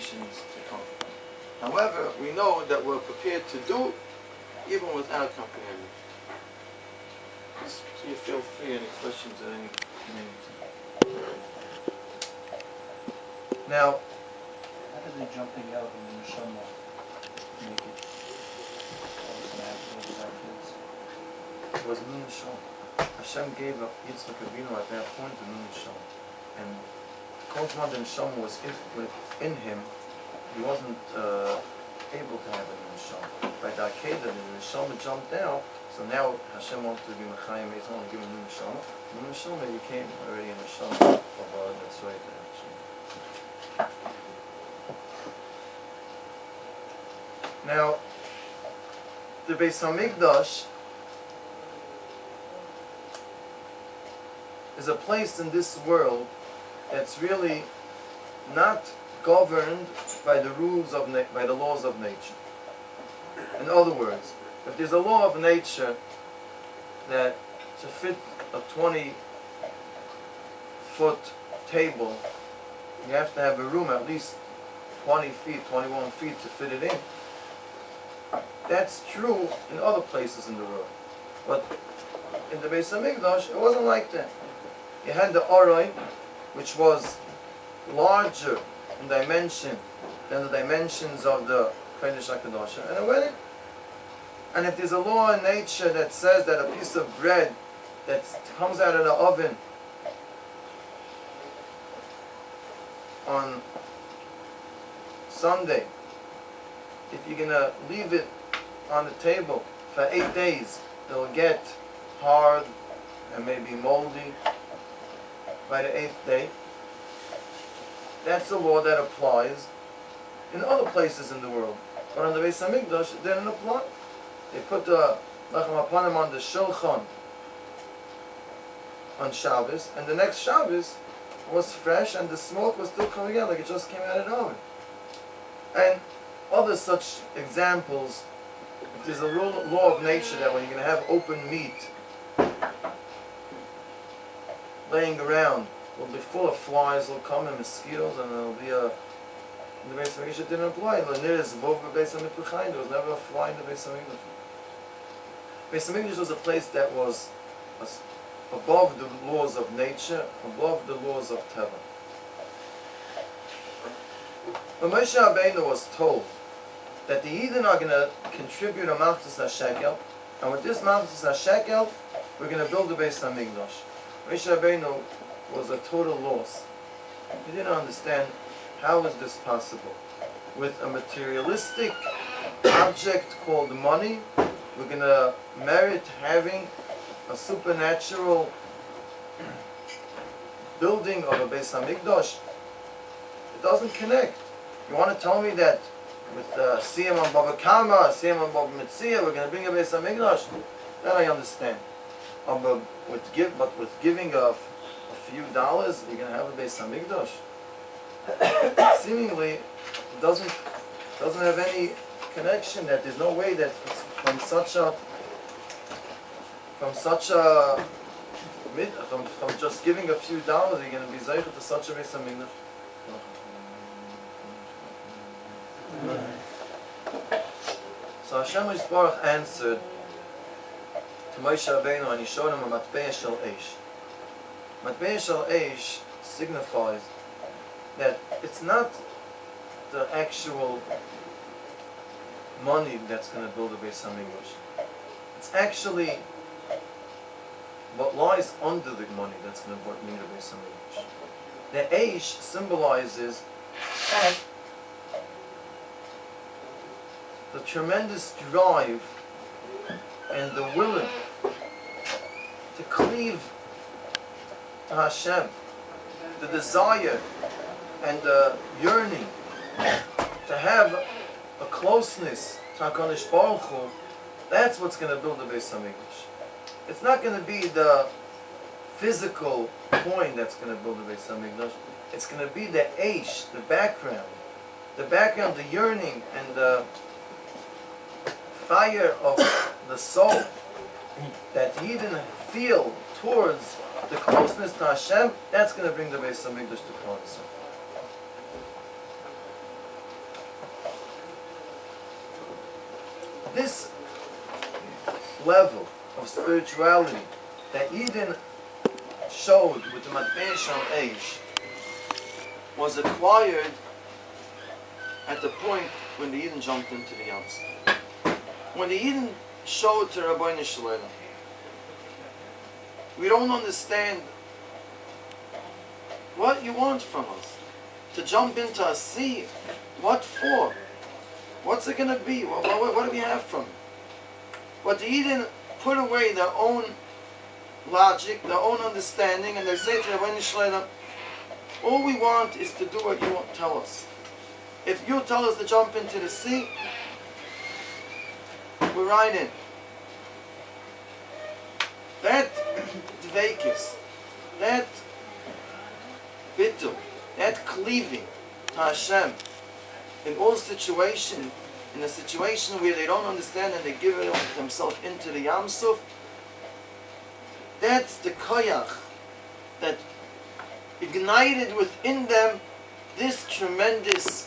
generations to come. However, we know that we're prepared to do even without comprehending. So you feel free, any questions at any time. Now, how did they jumping out in the neshama make it? It was Nun Neshama. Hashem gave Yitzchok Avinu at that point a Nun Neshama. And because one the Neshama was in him, he wasn't able to have a Nun Neshama. By the Akedah, the Neshama jumped out, so now Hashem wanted to be Mechayim, he's only given Nun Neshama. Nun Neshama became already a Neshama of that's right there. Now, the Beis Hamikdash is a place in this world that's really not governed by the rules of by the laws of nature. In other words, if there's a law of nature that to fit a 20-foot table, you have to have a room at least 20 feet, 21 feet to fit it in. That's true in other places in the world. But in the Beis Hamikdash, it wasn't like that. You had the Oroi, which was larger in dimension than the dimensions of the Kodesh HaKadosh. And it went in. And if there's a law in nature that says that a piece of bread that comes out of the oven on Sunday, if you're going to leave it on the table for 8 days, it'll get hard and maybe moldy by the 8th day. That's a law that applies in other places in the world. But on the Beis Hamikdash, it didn't apply. They put the Lachem Hapanim on the Shulchan on Shabbos, and the next Shabbos was fresh and the smoke was still coming out like it just came out of the oven. And other such examples. If there's a law of nature that when you're going to have open meat laying around, it'll be full of flies, will come and mosquitoes, and there'll be a... In the Beis Hamikdash it didn't apply. There was never a fly in the Beis Hamikdash. Beis Hamikdash was a place that was above the laws of nature, above the laws of Teva. When Moshe Rabbeinu was told that the Yidden are going to contribute a Malchus HaShekel, and with this Malchus HaShekel, we're going to build the Beis Hamikdash. Moshe Rabbeinu was a total loss. He didn't understand how is this possible. With a materialistic object called money, we're going to merit having a supernatural building of a Beis Hamikdash. It doesn't connect. You want to tell me that with Siyam on Baba Kama, Siyam on Baba Mitzia, we're going to bring a Beis Hamikdash? That I understand. But with giving a few dollars, you're going to have a Beis Hamikdash? Seemingly, it doesn't have any connection. That there's no way that from just giving a few dollars, you're going to be zeicher to such a Beis Hamikdash. So Hashem Yisborach answered to Moshe Rabbeinu, and he showed him a matbeah shel eish. Matbeah shel eish signifies that it's not the actual money that's going to build a Beis Hamikdash. It's actually what lies under the money that's going to bring the Beis Hamikdash. The eish symbolizes the tremendous drive and the willing to cleave to Hashem, the desire and the yearning to have a closeness to HaKadosh Baruch Hu. That's what's going to build the Beis Hamikdash. It's not going to be the physical coin that's going to build the Beis Hamikdash. It's going to be the eish, the background, the yearning and the fire of the soul that Yidden feel towards the closeness to Hashem. That's going to bring the Beis Hamikdash to Klal Yisrael. this level of spirituality that Eden showed with the Matbesham age was acquired at the point when the Eden jumped into the Yams. When the Eden showed to Rabbeinu Shalom, we don't understand what you want from us. To jump into a sea, what for? What's it going to be? What do we have from it? But the Eden put away their own logic, their own understanding, and they say to Rabbeinu Shalom, all we want is to do what you tell us. If you tell us to jump into the sea, we're right in. That dveikis, that bittul, that cleaving to Hashem in all situations, in a situation where they don't understand and they give themselves into the Yamsuf, that's the koyach that ignited within them this tremendous